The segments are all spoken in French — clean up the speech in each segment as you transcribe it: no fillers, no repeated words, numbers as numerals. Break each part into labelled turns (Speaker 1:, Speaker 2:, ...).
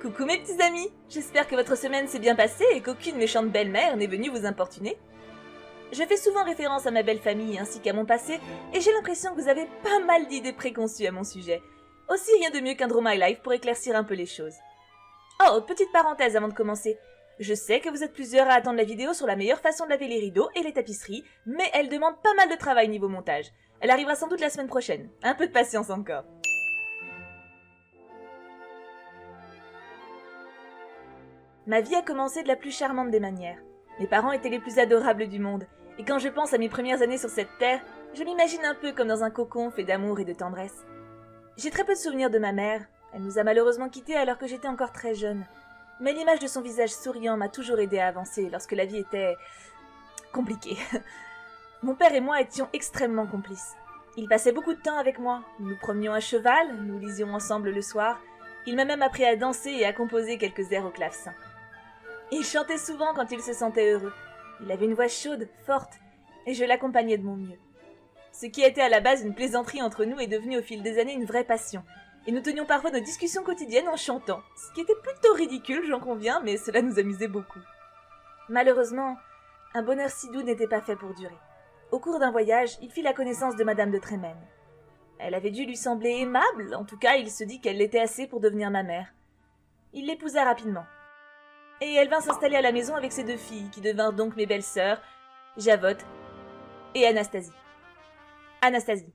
Speaker 1: Coucou mes petits amis, j'espère que votre semaine s'est bien passée et qu'aucune méchante belle-mère n'est venue vous importuner. Je fais souvent référence à ma belle famille ainsi qu'à mon passé et j'ai l'impression que vous avez pas mal d'idées préconçues à mon sujet. Aussi rien de mieux qu'un Draw My Life pour éclaircir un peu les choses. Oh, petite parenthèse avant de commencer. Je sais que vous êtes plusieurs à attendre la vidéo sur la meilleure façon de laver les rideaux et les tapisseries, mais elle demande pas mal de travail niveau montage. Elle arrivera sans doute la semaine prochaine. Un peu de patience encore. Ma vie a commencé de la plus charmante des manières. Mes parents étaient les plus adorables du monde, et quand je pense à mes premières années sur cette terre, je m'imagine un peu comme dans un cocon fait d'amour et de tendresse. J'ai très peu de souvenirs de ma mère, elle nous a malheureusement quittés alors que j'étais encore très jeune. Mais l'image de son visage souriant m'a toujours aidé à avancer lorsque la vie était compliquée. Mon père et moi étions extrêmement complices. Il passait beaucoup de temps avec moi, nous nous promenions à cheval, nous lisions ensemble le soir, il m'a même appris à danser et à composer quelques airs au clavecin. Il chantait souvent quand il se sentait heureux. Il avait une voix chaude, forte, et je l'accompagnais de mon mieux. Ce qui était à la base une plaisanterie entre nous est devenu au fil des années une vraie passion, et nous tenions parfois nos discussions quotidiennes en chantant, ce qui était plutôt ridicule, j'en conviens, mais cela nous amusait beaucoup. Malheureusement, un bonheur si doux n'était pas fait pour durer. Au cours d'un voyage, il fit la connaissance de Madame de Trémène. Elle avait dû lui sembler aimable, en tout cas il se dit qu'elle l'était assez pour devenir ma mère. Il l'épousa rapidement. Et elle vint s'installer à la maison avec ses deux filles, qui devinrent donc mes belles-sœurs, Javotte et Anastasie. Anastasie,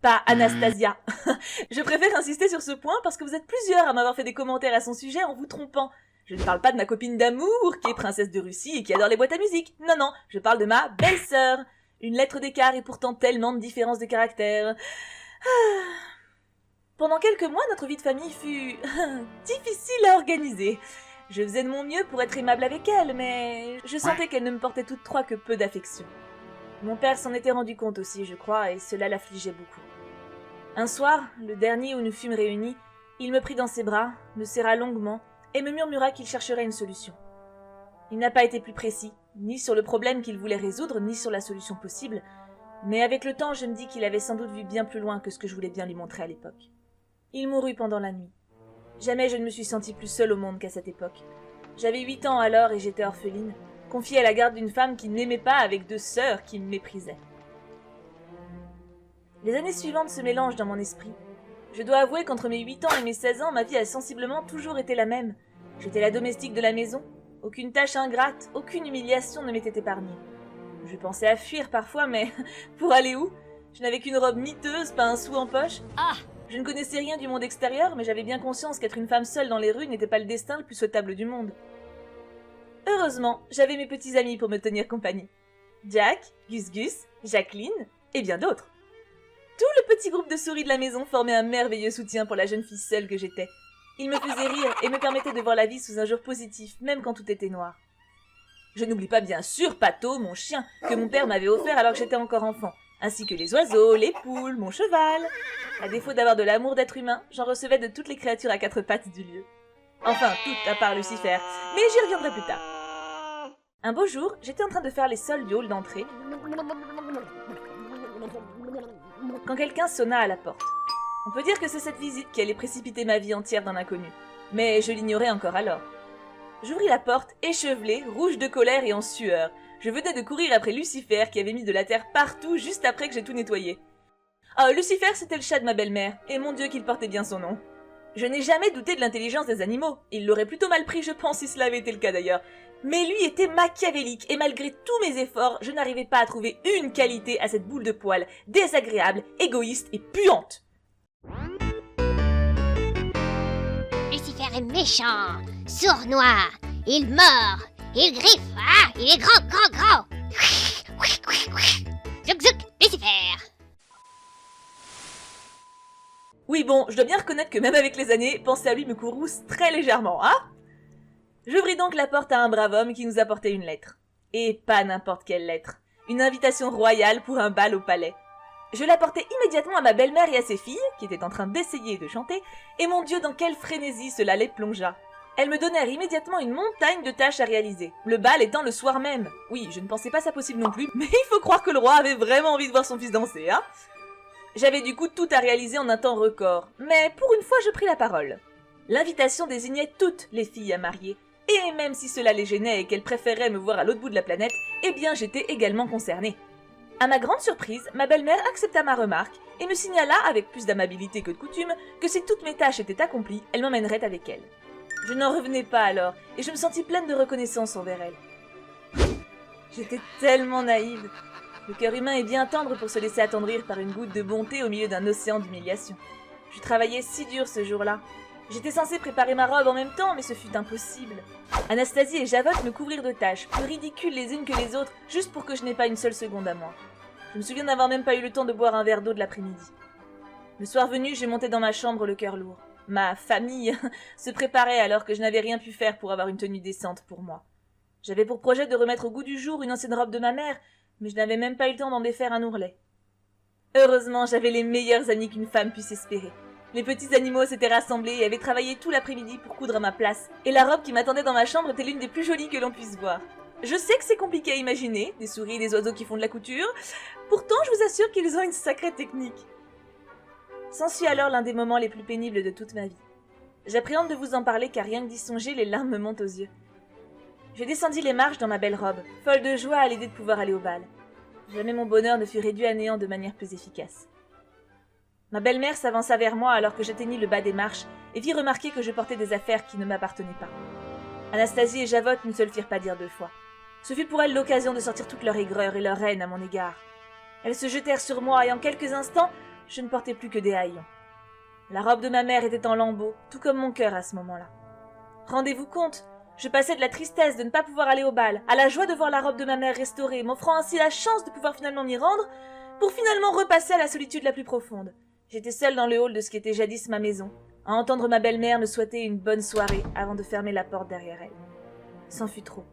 Speaker 1: pas Anastasia. Je préfère insister sur ce point parce que vous êtes plusieurs à m'avoir fait des commentaires à son sujet en vous trompant. Je ne parle pas de ma copine d'amour, qui est princesse de Russie et qui adore les boîtes à musique. Non, non, je parle de ma belle-sœur. Une lettre d'écart et pourtant tellement de différences de caractère. Pendant quelques mois, notre vie de famille fut difficile à organiser. Je faisais de mon mieux pour être aimable avec elle, mais je sentais qu'elle ne me portait toutes trois que peu d'affection. Mon père s'en était rendu compte aussi, je crois, et cela l'affligeait beaucoup. Un soir, le dernier où nous fûmes réunis, il me prit dans ses bras, me serra longuement, et me murmura qu'il chercherait une solution. Il n'a pas été plus précis, ni sur le problème qu'il voulait résoudre, ni sur la solution possible, mais avec le temps, je me dis qu'il avait sans doute vu bien plus loin que ce que je voulais bien lui montrer à l'époque. Il mourut pendant la nuit. Jamais je ne me suis sentie plus seule au monde qu'à cette époque. J'avais 8 ans alors et j'étais orpheline, confiée à la garde d'une femme qui ne m'aimait pas avec 2 sœurs qui me méprisaient. Les années suivantes se mélangent dans mon esprit. Je dois avouer qu'entre mes 8 ans et mes 16 ans, ma vie a sensiblement toujours été la même. J'étais la domestique de la maison. Aucune tâche ingrate, aucune humiliation ne m'était épargnée. Je pensais à fuir parfois, mais pour aller où? Je n'avais qu'une robe miteuse, pas un sou en poche. Je ne connaissais rien du monde extérieur, mais j'avais bien conscience qu'être une femme seule dans les rues n'était pas le destin le plus souhaitable du monde. Heureusement, j'avais mes petits amis pour me tenir compagnie. Jack, Gus, Jacqueline, et bien d'autres. Tout le petit groupe de souris de la maison formait un merveilleux soutien pour la jeune fille seule que j'étais. Ils me faisaient rire et me permettaient de voir la vie sous un jour positif, même quand tout était noir. Je n'oublie pas bien sûr Pato, mon chien, que mon père m'avait offert alors que j'étais encore enfant, ainsi que les oiseaux, les poules, mon cheval. À défaut d'avoir de l'amour d'être humain, j'en recevais de toutes les créatures à 4 pattes du lieu. Enfin, toutes à part Lucifer, mais j'y reviendrai plus tard. Un beau jour, j'étais en train de faire les sols du hall d'entrée quand quelqu'un sonna à la porte. On peut dire que c'est cette visite qui allait précipiter ma vie entière dans l'inconnu, mais je l'ignorais encore alors. J'ouvris la porte, échevelée, rouge de colère et en sueur. Je venais de courir après Lucifer qui avait mis de la terre partout juste après que j'ai tout nettoyé. Oh, Lucifer, c'était le chat de ma belle-mère, et mon Dieu qu'il portait bien son nom. Je n'ai jamais douté de l'intelligence des animaux. Il l'aurait plutôt mal pris, je pense, si cela avait été le cas d'ailleurs. Mais lui était machiavélique, et malgré tous mes efforts, je n'arrivais pas à trouver une qualité à cette boule de poil, désagréable, égoïste et puante.
Speaker 2: Lucifer est méchant, sournois, il mord, il griffe, il est grand. Zouk zouk, Lucifer.
Speaker 1: Oui bon, je dois bien reconnaître que même avec les années, penser à lui me courrouce très légèrement, hein? J'ouvris donc la porte à un brave homme qui nous apportait une lettre. Et pas n'importe quelle lettre. Une invitation royale pour un bal au palais. Je l'apportai immédiatement à ma belle-mère et à ses filles, qui étaient en train d'essayer de chanter, et mon Dieu, dans quelle frénésie cela les plongea. Elles me donnèrent immédiatement une montagne de tâches à réaliser, le bal étant le soir même. Oui, je ne pensais pas ça possible non plus, mais il faut croire que le roi avait vraiment envie de voir son fils danser, hein? J'avais du coup tout à réaliser en un temps record, mais pour une fois je pris la parole. L'invitation désignait toutes les filles à marier, et même si cela les gênait et qu'elles préféraient me voir à l'autre bout de la planète, eh bien j'étais également concernée. À ma grande surprise, ma belle-mère accepta ma remarque et me signala, avec plus d'amabilité que de coutume, que si toutes mes tâches étaient accomplies, elle m'emmènerait avec elle. Je n'en revenais pas alors, et je me sentis pleine de reconnaissance envers elle. J'étais tellement naïve. Le cœur humain est bien tendre pour se laisser attendrir par une goutte de bonté au milieu d'un océan d'humiliation. Je travaillais si dur ce jour-là. J'étais censée préparer ma robe en même temps, mais ce fut impossible. Anastasie et Javotte me couvrirent de tâches, plus ridicules les unes que les autres, juste pour que je n'ai pas une seule seconde à moi. Je me souviens n'avoir même pas eu le temps de boire un verre d'eau de l'après-midi. Le soir venu, je montais dans ma chambre le cœur lourd. Ma famille se préparait alors que je n'avais rien pu faire pour avoir une tenue décente pour moi. J'avais pour projet de remettre au goût du jour une ancienne robe de ma mère, mais je n'avais même pas eu le temps d'en défaire un ourlet. Heureusement, j'avais les meilleurs amis qu'une femme puisse espérer. Les petits animaux s'étaient rassemblés et avaient travaillé tout l'après-midi pour coudre à ma place, et la robe qui m'attendait dans ma chambre était l'une des plus jolies que l'on puisse voir. Je sais que c'est compliqué à imaginer, des souris et des oiseaux qui font de la couture, pourtant je vous assure qu'ils ont une sacrée technique. S'ensuit alors l'un des moments les plus pénibles de toute ma vie. J'appréhende de vous en parler car rien que d'y songer, les larmes me montent aux yeux. Je descendis les marches dans ma belle robe, folle de joie à l'idée de pouvoir aller au bal. Jamais mon bonheur ne fut réduit à néant de manière plus efficace. Ma belle-mère s'avança vers moi alors que j'atteignis le bas des marches et vit remarquer que je portais des affaires qui ne m'appartenaient pas. Anastasie et Javotte ne se le firent pas dire deux fois. Ce fut pour elles l'occasion de sortir toute leur aigreur et leur haine à mon égard. Elles se jetèrent sur moi et en quelques instants, je ne portais plus que des haillons. La robe de ma mère était en lambeaux, tout comme mon cœur à ce moment-là. Rendez-vous compte, je passais de la tristesse de ne pas pouvoir aller au bal, à la joie de voir la robe de ma mère restaurée, m'offrant ainsi la chance de pouvoir finalement m'y rendre, pour finalement repasser à la solitude la plus profonde. J'étais seule dans le hall de ce qui était jadis ma maison, à entendre ma belle-mère me souhaiter une bonne soirée avant de fermer la porte derrière elle. C'en fut trop.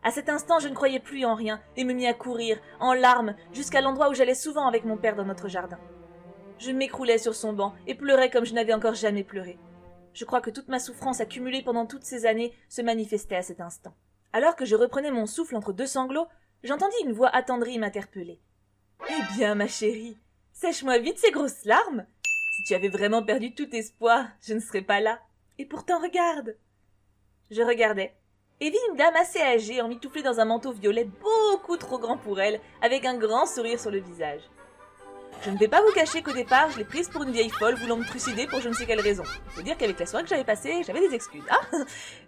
Speaker 1: À cet instant, je ne croyais plus en rien et me mis à courir, en larmes, jusqu'à l'endroit où j'allais souvent avec mon père dans notre jardin. Je m'écroulais sur son banc et pleurais comme je n'avais encore jamais pleuré. Je crois que toute ma souffrance accumulée pendant toutes ces années se manifestait à cet instant. Alors que je reprenais mon souffle entre deux sanglots, j'entendis une voix attendrie m'interpeller. « Eh bien, ma chérie, sèche-moi vite ces grosses larmes. Si tu avais vraiment perdu tout espoir, je ne serais pas là. Et pourtant, regarde !» Je regardais et vis une dame assez âgée, emmitouflée dans un manteau violet beaucoup trop grand pour elle, avec un grand sourire sur le visage. Je ne vais pas vous cacher qu'au départ, je l'ai prise pour une vieille folle voulant me trucider pour je ne sais quelle raison. Il faut dire qu'avec la soirée que j'avais passée, j'avais des excuses.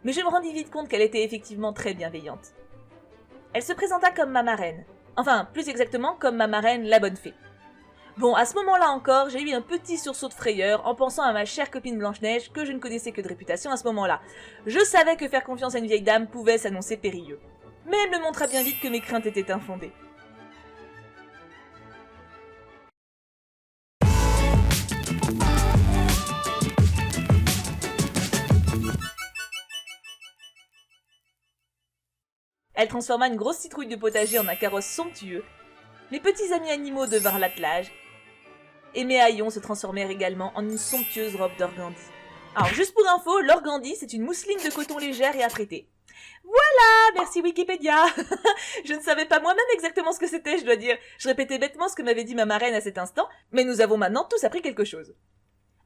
Speaker 1: Mais je me rendis vite compte qu'elle était effectivement très bienveillante. Elle se présenta comme ma marraine. Enfin, plus exactement, comme ma marraine, la bonne fée. Bon, à ce moment-là encore, j'ai eu un petit sursaut de frayeur en pensant à ma chère copine Blanche-Neige que je ne connaissais que de réputation à ce moment-là. Je savais que faire confiance à une vieille dame pouvait s'annoncer périlleux. Mais elle me montra bien vite que mes craintes étaient infondées. Elle transforma une grosse citrouille de potager en un carrosse somptueux. Mes petits amis animaux devinrent l'attelage. Et mes haillons se transformèrent également en une somptueuse robe d'organdi. Alors, juste pour info, l'organdi, c'est une mousseline de coton légère et apprêtée. Voilà, merci Wikipédia. Je ne savais pas moi-même exactement ce que c'était, je dois dire. Je répétais bêtement ce que m'avait dit ma marraine à cet instant, mais nous avons maintenant tous appris quelque chose.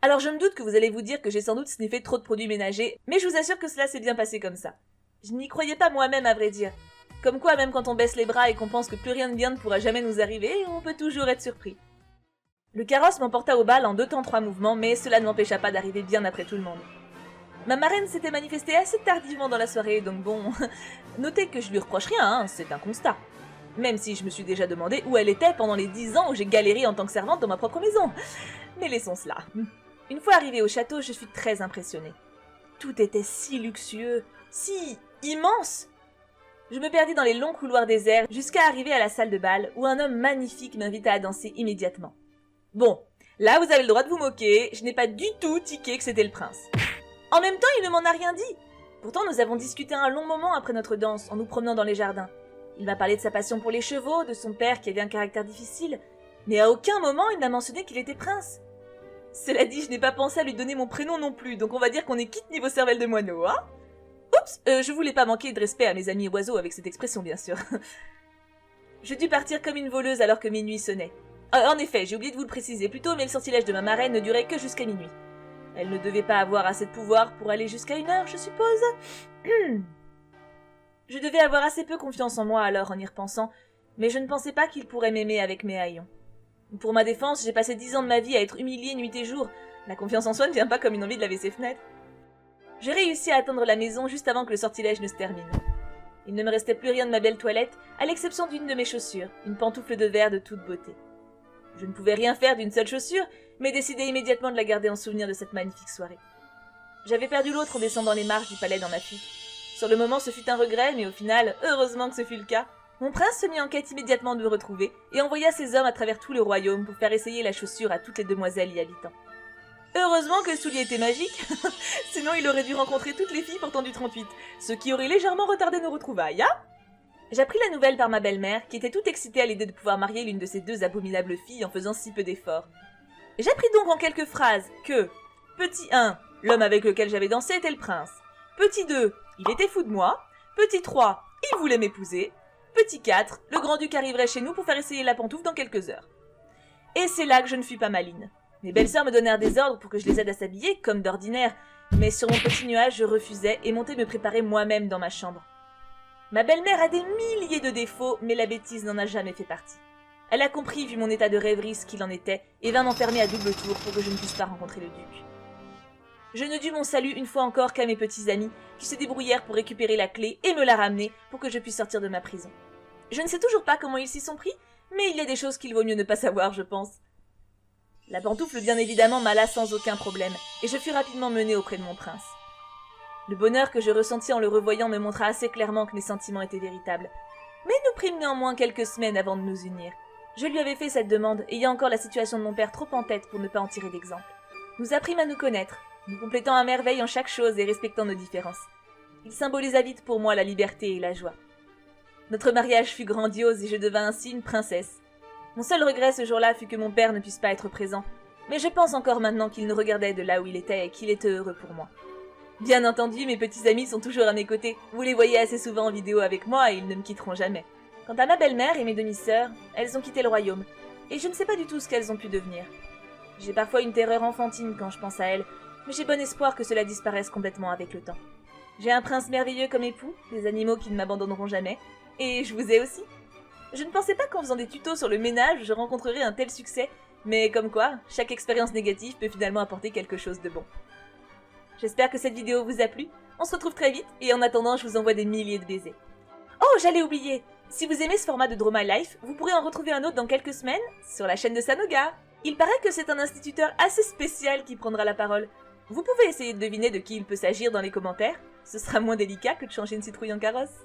Speaker 1: Alors je me doute que vous allez vous dire que j'ai sans doute sniffé trop de produits ménagers, mais je vous assure que cela s'est bien passé comme ça. Je n'y croyais pas moi-même à vrai dire. Comme quoi, même quand on baisse les bras et qu'on pense que plus rien de bien ne pourra jamais nous arriver, on peut toujours être surpris. Le carrosse m'emporta au bal en 2 temps 3 mouvements, mais cela ne m'empêcha pas d'arriver bien après tout le monde. Ma marraine s'était manifestée assez tardivement dans la soirée, donc bon, notez que je lui reproche rien, c'est un constat. Même si je me suis déjà demandé où elle était pendant les 10 ans où j'ai galéré en tant que servante dans ma propre maison. Mais laissons cela. Une fois arrivée au château, je fus très impressionnée. Tout était si luxueux, si immense. Je me perdis dans les longs couloirs déserts jusqu'à arriver à la salle de bal où un homme magnifique m'invita à danser immédiatement. Bon, là vous avez le droit de vous moquer, je n'ai pas du tout tiqué que c'était le prince. En même temps, il ne m'en a rien dit. Pourtant, nous avons discuté un long moment après notre danse en nous promenant dans les jardins. Il m'a parlé de sa passion pour les chevaux, de son père qui avait un caractère difficile, mais à aucun moment il n'a mentionné qu'il était prince. Cela dit, je n'ai pas pensé à lui donner mon prénom non plus, donc on va dire qu'on est quitte niveau cervelle de moineau, hein? Oups, je voulais pas manquer de respect à mes amis oiseaux avec cette expression, bien sûr. Je dus partir comme une voleuse alors que minuit sonnait. En effet, j'ai oublié de vous le préciser plus tôt, mais le sortilège de ma marraine ne durait que jusqu'à minuit. Elle ne devait pas avoir assez de pouvoir pour aller jusqu'à 1 heure, je suppose. Je devais avoir assez peu confiance en moi alors en y repensant, mais je ne pensais pas qu'il pourrait m'aimer avec mes haillons. Pour ma défense, j'ai passé 10 ans de ma vie à être humiliée nuit et jour. La confiance en soi ne vient pas comme une envie de laver ses fenêtres. J'ai réussi à atteindre la maison juste avant que le sortilège ne se termine. Il ne me restait plus rien de ma belle toilette, à l'exception d'une de mes chaussures, une pantoufle de verre de toute beauté. Je ne pouvais rien faire d'une seule chaussure, mais décidai immédiatement de la garder en souvenir de cette magnifique soirée. J'avais perdu l'autre en descendant les marches du palais dans ma fuite. Sur le moment, ce fut un regret, mais au final, heureusement que ce fut le cas. Mon prince se mit en quête immédiatement de me retrouver et envoya ses hommes à travers tout le royaume pour faire essayer la chaussure à toutes les demoiselles y habitant. Heureusement que le soulier était magique, sinon il aurait dû rencontrer toutes les filles portant du 38, ce qui aurait légèrement retardé nos retrouvailles, hein. J'appris la nouvelle par ma belle-mère, qui était toute excitée à l'idée de pouvoir marier l'une de ces deux abominables filles en faisant si peu d'efforts. J'appris donc en quelques phrases que petit 1, l'homme avec lequel j'avais dansé était le prince. Petit 2, il était fou de moi. Petit 3, il voulait m'épouser. Petit 4, le grand-duc arriverait chez nous pour faire essayer la pantoufle dans quelques heures. Et c'est là que je ne fus pas maline. Mes belles-sœurs me donnèrent des ordres pour que je les aide à s'habiller, comme d'ordinaire, mais sur mon petit nuage, je refusais et montais me préparer moi-même dans ma chambre. Ma belle-mère a des milliers de défauts, mais la bêtise n'en a jamais fait partie. Elle a compris, vu mon état de rêverie, ce qu'il en était, et vint m'enfermer à double tour pour que je ne puisse pas rencontrer le duc. Je ne dus mon salut une fois encore qu'à mes petits amis, qui se débrouillèrent pour récupérer la clé et me la ramener pour que je puisse sortir de ma prison. Je ne sais toujours pas comment ils s'y sont pris, mais il y a des choses qu'il vaut mieux ne pas savoir, je pense. La pantoufle, bien évidemment, m'alla sans aucun problème, et je fus rapidement menée auprès de mon prince. Le bonheur que je ressentis en le revoyant me montra assez clairement que mes sentiments étaient véritables. Mais nous prîmes néanmoins quelques semaines avant de nous unir. Je lui avais fait cette demande, ayant encore la situation de mon père trop en tête pour ne pas en tirer d'exemple. Nous apprîmes à nous connaître, nous complétant à merveille en chaque chose et respectant nos différences. Il symbolisa vite pour moi la liberté et la joie. Notre mariage fut grandiose et je devins ainsi une princesse. Mon seul regret ce jour-là fut que mon père ne puisse pas être présent, mais je pense encore maintenant qu'il nous regardait de là où il était et qu'il était heureux pour moi. Bien entendu, mes petits amis sont toujours à mes côtés, vous les voyez assez souvent en vidéo avec moi et ils ne me quitteront jamais. Quant à ma belle-mère et mes demi-sœurs, elles ont quitté le royaume, et je ne sais pas du tout ce qu'elles ont pu devenir. J'ai parfois une terreur enfantine quand je pense à elles, mais j'ai bon espoir que cela disparaisse complètement avec le temps. J'ai un prince merveilleux comme époux, des animaux qui ne m'abandonneront jamais, et je vous ai aussi. Je ne pensais pas qu'en faisant des tutos sur le ménage, je rencontrerais un tel succès, mais comme quoi, chaque expérience négative peut finalement apporter quelque chose de bon. J'espère que cette vidéo vous a plu, on se retrouve très vite, et en attendant, je vous envoie des milliers de baisers. Oh, j'allais oublier! Si vous aimez ce format de Draw My Life, vous pourrez en retrouver un autre dans quelques semaines, sur la chaîne de Sanoga. Il paraît que c'est un instituteur assez spécial qui prendra la parole. Vous pouvez essayer de deviner de qui il peut s'agir dans les commentaires, ce sera moins délicat que de changer une citrouille en carrosse.